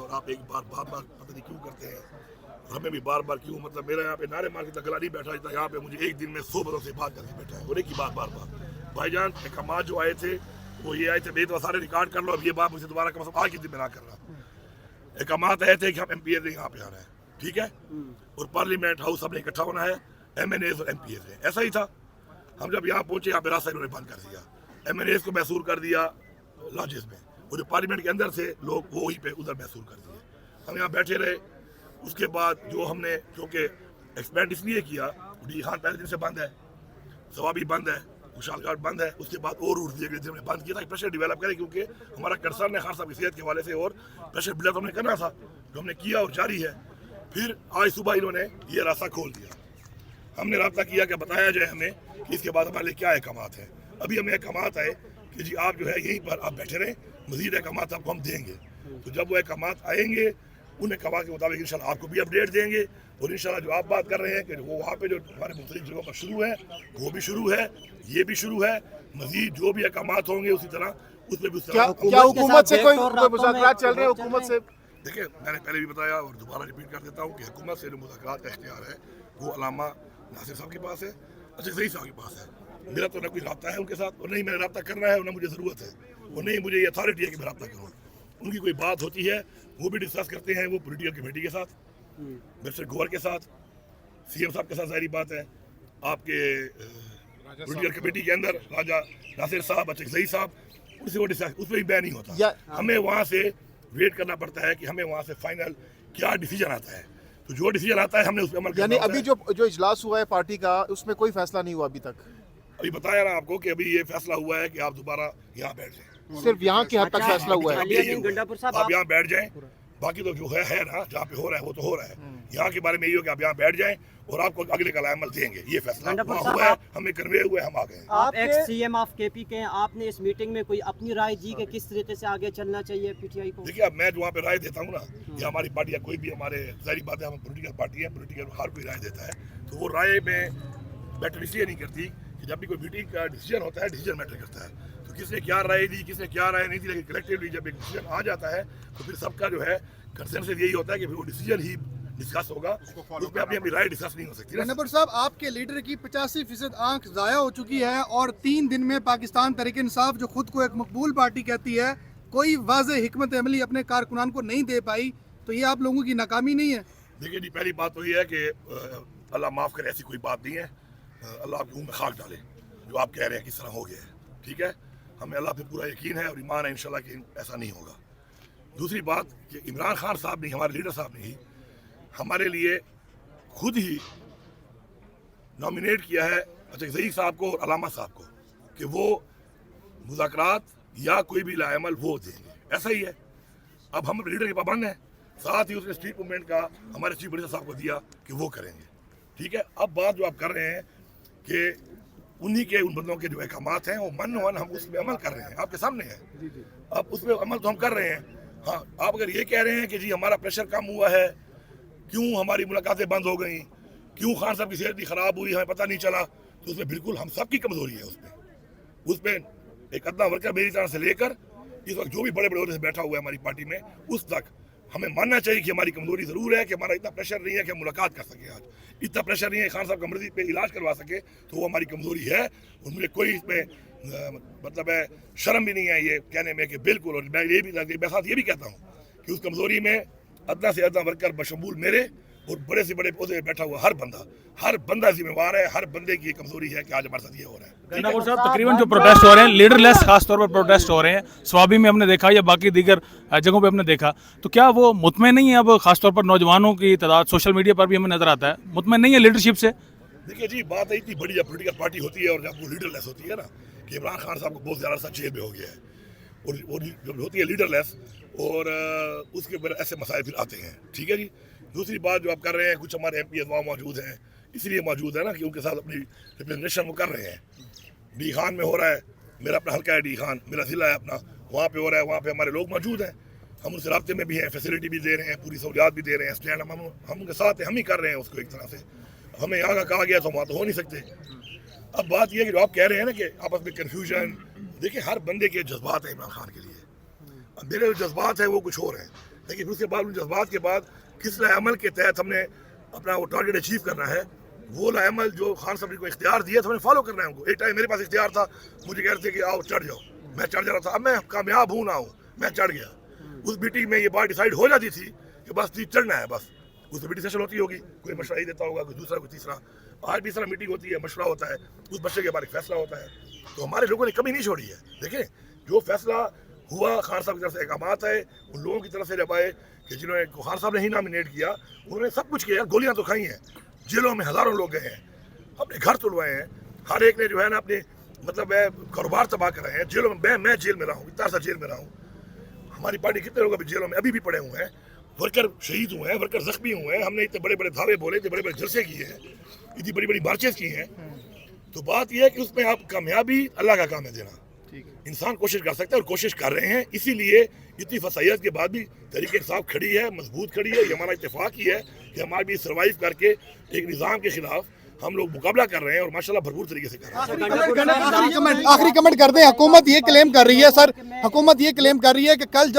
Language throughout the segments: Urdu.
اور آپ ایک بار پتہ نہیں کیوں کرتے ہیں, ہمیں بھی بار کیوں, مطلب میرا یہاں پہ نعرے مار کے گلا نہیں بیٹھا جاتا, یہاں پہ مجھے ایک دن میں 100 باروں سے بات کر کے بیٹھا ہے, اور ایک ہی بات بار بھائی جان احکامات جو آئے تھے وہ یہ آئے تھے, میرے تو سارے ریکارڈ کر لو, اب یہ بات مجھے دوبارہ کم از کم آج کے دن میں نہ کر رہا. احکامات آئے تھے کہ ہم MP نے یہاں پہ آنا ہے, ٹھیک ہے, اور پارلیمنٹ ہاؤس سب نے اکٹھا ہونا ہے, MNAs اور MPs نے, ایسا ہی تھا. ہم جب یہاں پہنچے یہاں پہ راستہ انہوں نے بند کر دیا, MNAs کو محصور کر دیا لاجز میں, اور پارلیمنٹ کے اندر سے لوگ وہی پہ ادھر محصور کر دیے. ہم یہاں بیٹھے رہے, اس کے بعد جو ہم نے کیونکہ ایکسپینڈ اس لیے کیا, ڈی خان پہلے دن سے بند ہے, ثوابی بند ہے, خوشحال گارڈ بند ہے, اس کے بعد اور روٹ دیے گئے تھے, ہم نے بند کیا تھا کہ پریشر ڈیولپ کرے, کیونکہ ہمارا کنسرن ہے خان صاحب کی صحت کے حوالے سے, اور پریشر بلڈ ہم نے کرنا تھا, جو ہم نے کیا اور جاری ہے. پھر آج صبح انہوں نے یہ راستہ کھول دیا. ہم نے رابطہ کیا کہ بتایا جائے ہمیں کہ اس کے بعد ہمارے لیے کیا احکامات ہیں. ابھی ہمیں احکامات آئے کہ جی آپ جو ہے یہیں پر آپ بیٹھے رہیں, مزید احکامات آپ کو ہم دیں گے. تو جب وہ احکامات آئیں گے ان احکامات کے مطابق انشاءاللہ آپ کو بھی اپڈیٹ دیں گے, اور انشاءاللہ جو آپ بات کر رہے ہیں کہ وہ وہاں پہ جو ہمارے مختلف جگہوں پر شروع ہے وہ بھی شروع ہے, یہ بھی شروع ہے, مزید جو بھی احکامات ہوں گے اسی طرح اس میں بھی اس طرح. کیا حکومت سے کوئی مذاکرات چل رہے ہیں؟ حکومت سے دیکھیں میں نے پہلے بھی بتایا اور دوبارہ ریپیٹ کر دیتا ہوں کہ حکومت سے جو مذاکرات کا اختیار ہے وہ علامہ ناصر صاحب کے پاس ہے, اچھا صحیح صاحب کے پاس ہے. میرا تو نہ کوئی رابطہ ہے ان کے ساتھ, اور نہیں میں نے رابطہ کرنا ہے, اور نہ مجھے ضرورت ہے, اور نہیں مجھے یہ اتھارٹی ہے کہ میں رابطہ کروں. ان کی کوئی بات ہوتی ہے وہ بھی ڈسکس کرتے ہیں, وہ پولیٹیکل کمیٹی کے ساتھ, مسٹر گور کے ساتھ, CM صاحب کے ساتھ, ظاہری بات ہے آپ کے پولیٹیکل کمیٹی کے اندر راجہ ناصر صاحب, اچھا صحیح صاحب, ان سے وہ ڈسکس اس میں بھی بین نہیں ہوتا. ہمیں وہاں سے ویٹ کرنا پڑتا ہے کہ ہمیں وہاں سے فائنل کیا ڈیسیجن آتا ہے, تو جو ڈیسیجن آتا ہے ہم نے اس پہ عمل کرنا یعنی ہوتا ہے. ابھی جو اجلاس ہوا ہے پارٹی کا اس میں کوئی فیصلہ نہیں ہوا ابھی تک؟ ابھی بتایا نا آپ کو کہ ابھی یہ فیصلہ ہوا ہے کہ آپ دوبارہ یہاں بیٹھ جائیں, صرف یہاں کی حد تک فیصلہ ہوا ہے. آپ یہاں بیٹھ جائیں, باقی تو جو ہے نا جہاں پہ ہو رہا ہے وہ تو ہو رہا ہے. یہاں کے بارے میں یہ ہو کہ آپ یہاں بیٹھ جائیں اور آپ کو اگلے کا عمل دیں گے, یہ فیصلہ ہوا ہے, ہمیں کنوے ہوئے, ہم آ گئے. آپ ایکس CM آف KP کے ہیں, آپ نے اس میٹنگ میں کوئی اپنی رائے دی کہ کس طریقے سے آگے چلنا چاہیے PTI کو؟ دیکھیے اب میں جو وہاں پہ رائے دیتا ہوں نا, یہ ہماری پارٹی یا کوئی بھی ہمارے ظاہری بات ہے, ہم پولیٹیکل پارٹی ہے, پولیٹیکل ہر کوئی رائے دیتا ہے, تو وہ رائے میں بیٹر اس لیے نہیں کرتی کہ جب بھی کوئی میٹنگ کا ڈیسیجن ہوتا ہے ڈیسیجن میٹر کرتا ہے, تو کس نے کیا رائے دی کس نے کیا رائے نہیں دی, لیکن کلیکٹیولی جب ایک ڈیسیجن آ جاتا ہے تو پھر سب کا جو ہے کنسنسس یہی ہوتا ہے کہ وہ ڈیسیجن ہی ڈسکس ہوگا, اس میں اپنی رائے ڈسکس نہیں ہو سکتی. نبر صاحب آپ کے لیڈر کی 85% آنکھ ضائع ہو چکی ہے, اور 3 دن میں پاکستان تحریک انصاف جو خود کو ایک مقبول پارٹی کہتی ہے کوئی واضح حکمت عملی اپنے کارکنان کو نہیں دے پائی, تو یہ آپ لوگوں کی ناکامی نہیں ہے؟ دیکھیے جی پہلی بات تو یہ ہے کہ اللہ معاف کرے, ایسی کوئی بات نہیں ہے, اللہ آپ کے منہ میں خاک ڈالے جو آپ کہہ رہے ہیں کس طرح ہو گیا ہے, ٹھیک ہے, ہمیں اللہ پہ پورا یقین ہے اور ایمان ہے انشاءاللہ کہ ایسا نہیں ہوگا. دوسری بات کہ عمران خان صاحب نے, ہمارے لیڈر صاحب نے ہی ہمارے لیے خود ہی نامینیٹ کیا ہے اچھا ضعیف صاحب کو اور علامہ صاحب کو کہ وہ مذاکرات یا کوئی بھی لا عمل وہ دیں گے, ایسا ہی ہے. اب ہم لیڈر کے پابند ہیں, ساتھ ہی اس نے اسٹریٹ موومنٹ کا ہمارے چیف منسٹر صاحب کو دیا کہ وہ کریں گے, ٹھیک ہے. اب بات جو آپ کر رہے ہیں کہ انہی کے ان بندوں کے جو احکامات ہیں وہ ہم اس پہ عمل کر رہے ہیں, آپ کے سامنے ہے, اب اس پہ عمل تو ہم کر رہے ہیں. ہاں آپ اگر یہ کہہ رہے ہیں کہ جی ہمارا پریشر کم ہوا ہے, کیوں ہماری ملاقاتیں بند ہو گئیں, کیوں خان صاحب کی صحت بھی خراب ہوئی, ہمیں پتہ نہیں چلا, تو اس میں بالکل ہم سب کی کمزوری ہے. اس پہ ایک ادنا ورکر میری طرح سے لے کر اس وقت جو بھی بڑے بڑے عہدے سے بیٹھا ہوا ہے ہماری پارٹی میں, اس تک ہمیں ماننا چاہیے کہ ہماری کمزوری ضرور ہے کہ ہمارا اتنا پریشر نہیں ہے کہ ہم ملاقات کر سکیں. آج اتنا پریشر نہیں ہے خان صاحب کا مرضی پہ علاج کروا سکے, تو وہ ہماری کمزوری ہے, اور مجھے کوئی اس میں مطلب ہے شرم بھی نہیں ہے یہ کہنے میں کہ بالکل, اور میں یہ بھی میں ساتھ یہ بھی کہتا ہوں کہ اس کمزوری میں ادنا سے ادنا ورکر بشمول میرے اور بڑے سے بڑے عہدے بیٹھا ہوا ہر بندہ ذمہ وار ہے, ہر بندے کی یہ کمزوری ہے کہ آج ہمارے ساتھ یہ ہو رہا ہے. گنڈا پور صاحب تقریباً جو پروٹیسٹ ہو رہے ہیں لیڈر لیس خاص طور پر پروٹیسٹ ہو رہے ہیں, سوابی میں ہم نے دیکھا یا باقی دیگر جگہوں پہ ہم نے دیکھا, تو کیا وہ مطمئن نہیں ہے اب خاص طور پر نوجوانوں کی تعداد سوشل میڈیا پر بھی ہمیں نظر آتا ہے, مطمئن نہیں ہے لیڈرشپ سے؟ دیکھیے جی بات اتنی بڑی جب پولیٹیکل پارٹی ہوتی ہے اور جب وہ لیڈر لیس ہوتی ہے نا, کہ عمران خان صاحب کو بہت زیادہ عرصہ جیل میں ہو گیا ہے, اور جب ہوتی ہے لیڈر لیس اور اس کے اوپر ایسے مسائل پھر آتے ہیں, ٹھیک ہے جی. دوسری بات جو آپ کر رہے ہیں, کچھ ہمارے MPs وہاں موجود ہیں, اس لیے موجود ہے نا کہ ان کے ساتھ اپنی ریپرزنٹیشن وہ کر رہے ہیں. ڈی خان میں ہو رہا ہے, میرا اپنا حلقہ ہے ڈی خان, میرا ضلع ہے اپنا, وہاں پہ ہو رہا ہے, وہاں پہ ہمارے لوگ موجود ہیں, ہم ان سے رابطے میں بھی ہیں, فیسلٹی بھی دے رہے ہیں, پوری سہولیات بھی دے رہے ہیں, اسٹینڈ ہم ان کے ساتھ ہیں, ہم ہی کر رہے ہیں اس کو ایک طرح سے. ہمیں یہاں کا کہا گیا تو وہاں تو ہو نہیں سکتے. اب بات یہ ہے کہ جو آپ کہہ رہے ہیں نا کہ آپس میں کنفیوژن, دیکھیں ہر بندے کے جذبات ہیں عمران خان کے لیے, میرے جو جذبات ہیں وہ کچھ اور ہیں. لیکن پھر اس کے بعد ان جذبات کے بعد کس لائے عمل کے تحت ہم نے اپنا وہ ٹارگیٹ اچیو کرنا ہے، وہ لائے عمل جو خان صاحب نے کو اختیار دیا تو ہم نے فالو کرنا ہے ان کو. ایک ٹائم میرے پاس اختیار تھا، مجھے کہہ رہے تھے کہ آؤ چڑھ جاؤ، میں چڑھ جا رہا تھا. اب میں کامیاب ہوں نہ ہوں، میں چڑھ گیا. اس میٹنگ میں یہ بات ڈیسائیڈ ہو جاتی تھی کہ بس چڑھنا ہے، بس اس میں سیشن ہوتی ہوگی، کوئی مشورہ ہی دیتا ہوگا، کوئی دوسرا کوئی تیسرا. آج بھی اس طرح میٹنگ ہوتی ہے، مشورہ ہوتا ہے، اس بچے کے بارے میں فیصلہ ہوتا ہے. تو ہمارے لوگوں نے کمی نہیں چھوڑی ہے. دیکھیں جو فیصلہ ہوا خان صاحب کی طرف سے احکامات آئے ان لوگوں کی طرف سے جب آئے کہ جنہوں نے خان صاحب نے ہی نامینیٹ کیا، انہوں نے سب کچھ کیا. گولیاں تو کھائی ہیں، جیلوں میں ہزاروں لوگ گئے ہیں، اپنے گھر تلوائے ہیں، ہر ایک نے جو ہے نا اپنے مطلب کاروبار تباہ کرائے ہیں. جیلوں میں جیل میں رہا ہوں، اتنا سا جیل میں رہا ہوں. ہماری پارٹی کتنے لوگ ابھی جیلوں میں ابھی بھی پڑے ہوئے ہیں، ورکر شہید ہوئے ہیں، ورکر زخمی ہوئے ہیں. ہم نے اتنے بڑے بڑے دھاوے بولے، اتنے بڑے بڑے جلسے کیے ہیں، اتنی بڑی بڑی مارچز کی ہیں. تو بات یہ ہے کہ اس میں آپ کامیابی اللہ کا کام ہے دینا. انسان کوشش کر سکتا ہے اور کوشش کر رہے ہیں. اسی لیے اتنی فسائیت کے بعد بھی تحریک انصاف کھڑی ہے، مضبوط کھڑی ہے. یہ ہمارا اتفاق ہی ہے کہ ہمارے بھی سروائیو کر کے ایک نظام کے خلاف ہم لوگ مقابلہ کر رہے ہیں اور ماشاءاللہ بھرپور طریقے سے کر رہے ہیں. آخری کمنٹ کرتے ہیں. حکومت یہ کلیم کر رہی ہے سر، حکومت یہ کلیم کر رہی ہے کہ کل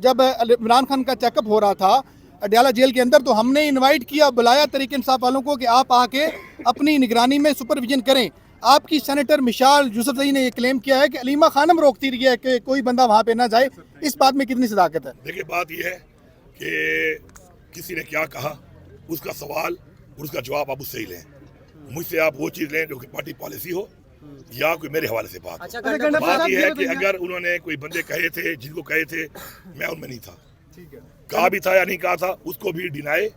جب عمران خان کا چیک اپ ہو رہا تھا اڈیالہ جیل کے اندر تو ہم نے انوائٹ کیا، بلایا تحریک انصاف والوں کو کہ آپ آ کے اپنی نگرانی میں سپرویژن کریں. آپ کی سینیٹر مشال یوسفزئی نے یہ کلیم کیا ہے کہ علیمہ خانم روکتی رہی ہے کہ کوئی بندہ وہاں پہ نہ جائے. اس بات میں کتنی صداقت ہے؟ دیکھیں بات یہ ہے کہ کسی نے کیا کہا، اس کا سوال اور اس کا جواب آپ اس سے ہی لیں. مجھ سے آپ وہ چیز لیں جو کہ پارٹی پالیسی ہو یا کوئی میرے حوالے سے بات ہو. بات یہ ہے کہ اگر انہوں نے کوئی بندے کہے تھے جن کو کہے تھے میں ان میں نہیں تھا، کہا بھی تھا یا نہیں کہا تھا، اس کو بھی ڈینائی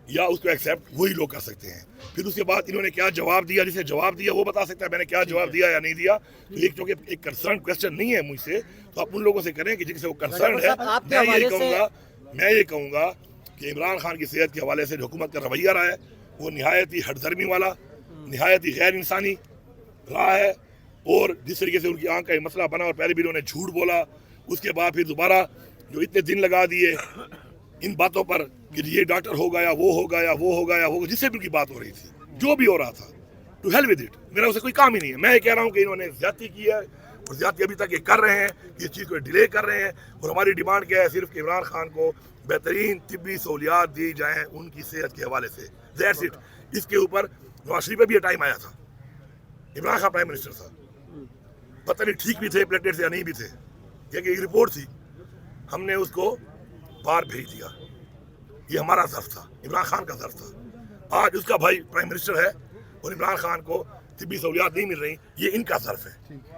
یا اس کو ایکسیپٹ وہی لوگ کر سکتے ہیں. پھر اس کے بعد انہوں نے کیا جواب دیا، جسے جواب دیا وہ بتا سکتا ہے میں نے کیا جواب دیا یا نہیں دیا. تو ایک چونکہ ایک کنسرن کویسچن نہیں ہے مجھ سے، تو آپ ان لوگوں سے کریں کہ جن سے وہ کنسرن ہے. میں یہ کہوں گا کہ عمران خان کی صحت کے حوالے سے جو حکومت کا رویہ رہا ہے وہ نہایت ہی ہٹ دھرمی والا، نہایت ہی غیر انسانی رہا ہے. اور جس طریقے سے ان کی آنکھ کا مسئلہ بنا اور پہلے بھی انہوں نے جھوٹ بولا، اس کے بعد پھر دوبارہ جو اتنے دن لگا دیے ان باتوں پر کہ یہ ڈاکٹر ہوگا یا وہ ہوگا یا وہ ہوگا یا وہ، جس سے بھی ان کی بات ہو رہی تھی، جو بھی ہو رہا تھا، ٹو ہیل ود اٹ. میرا اسے کوئی کام ہی نہیں ہے. میں یہ کہہ رہا ہوں کہ انہوں نے زیادتی کی ہے اور زیادتی ابھی تک یہ کر رہے ہیں، اس چیز کو ڈیلے کر رہے ہیں. اور ہماری ڈیمانڈ کیا ہے؟ صرف کہ عمران خان کو بہترین طبی سہولیات دی جائیں ان کی صحت کے حوالے سے. That's it. اس کے اوپر نواز شریف پہ بھی یہ ٹائم آیا تھا، عمران خان پرائم منسٹر تھا، پتہ نہیں ٹھیک بھی تھے پلیٹلیٹس یا نہیں بھی تھے، کیونکہ ایک رپورٹ تھی، ہم نے اس کو باہر بھیج دیا. یہ ہمارا ظرف تھا، عمران خان کا ظرف تھا. آج اس کا بھائی پرائم منسٹر ہے اور عمران خان کو طبی سہولیات نہیں مل رہی، یہ ان کا ظرف ہے.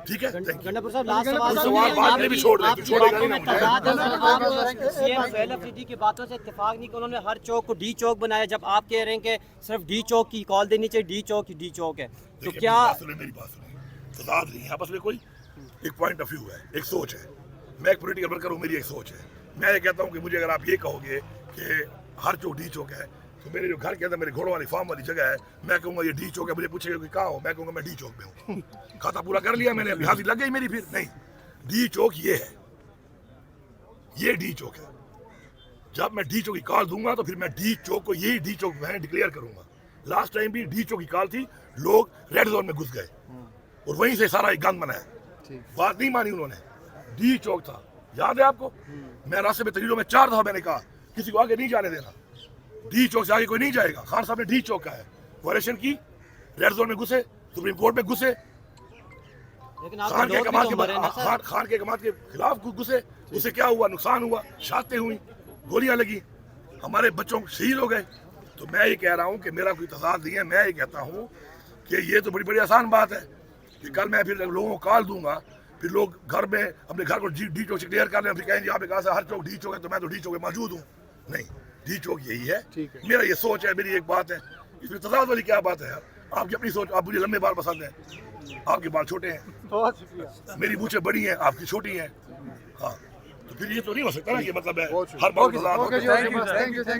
ٹھیک ہے، گنڈا صاحب لاسٹ سوال بعد میں بھی چھوڑ دیں، چھوڑے گا نہیں آپ سیم سہیل افریدی کی باتوں سے اتفاق نہیں کہ انہوں نے ہر چوک کو ڈی چوک بنایا، جب آپ کہہ رہے ہیں کہ صرف ڈی چوک کی کال دینی چاہیے، ڈی چوک ہی ڈی چوک ہے. تو کیا میری بات سنیں، تضاد نہیں ہے آپس میں. کوئی ایک پوائنٹ آف ویو ہے، ایک سوچ ہے. میں ایک پولیٹیکل ورکر ہوں، میری ایک سوچ ہے. میں یہ کہتا ہوں کہ مجھے اگر آپ یہ کہو گے کہ ہر چوک ڈی چوک ہے تو میرے جو گھر کے اندر میرے گھوڑوں والی فارم والی جگہ ہے، میں کہوں گا یہ ڈی چوک ہے. مجھے پوچھے گا کہ کہاں ہو، میں کہوں گا میں ڈی چوک میں ہوں. کھاتا پورا کر لیا میں نے، حاضری لگ گئی میری. پھر نہیں، ڈی چوک یہ ہے، یہ ڈی چوک ہے. جب میں ڈی چوک کی کال دوں گا تو پھر میں ڈی چوک کو یہی ڈی چوک میں ڈکلیئر کروں گا. لاسٹ ٹائم بھی ڈی چوک کی کال تھی، لوگ ریڈ زون میں گھس گئے اور وہیں سے سارا ایک گند بنایا. بات نہیں مانی انہوں نے. ڈی چوک تھا، یاد ہے آپ کو؟ میں راستے میں تقریروں میں 4 دفعہ میں نے کہا کسی کو آگے نہیں جانے دینا، ڈی چوک سے آگے کوئی نہیں جائے گا. خان صاحب نے ڈی چوک کا ہے وائلیشن کی، ریڈ زون میں گھسے، سپریم کورٹ میں گھسے، خان کے احکامات کے خلاف گھسے. اس سے کیا ہوا؟ نقصان ہوا، شہادتیں ہوئیں، گولیاں لگی، ہمارے بچوں شہید ہو گئے. تو میں یہ کہہ رہا ہوں کہ میرا کوئی تضاد نہیں ہے. میں یہ کہتا ہوں کہ یہ تو بڑی آسان بات ہے کہ کل میں پھر لوگوں کو کال دوں گا، پھر لوگ گھر میں اپنے گھر کو ڈی چوک سے کلیئر کر لیں، پھر کہیں جی آپ نے کہا تھا ہر چوک ڈی چوک ہے تو میں تو ڈی چوک میں موجود ہوں. نہیں، ڈی چوک یہی ہے. میرا یہ سوچ ہے، میری ایک بات ہے. اس میں تضاد والی کیا بات ہے یار؟ آپ کی اپنی سوچ. آپ مجھے لمبے بال پسند ہیں، آپ کے بال چھوٹے ہیں، میری مونچھیں بڑی ہیں، آپ کی چھوٹی ہیں. ہاں، تو پھر یہ تو نہیں ہو سکتا نا کہ مطلب ہے ہر بات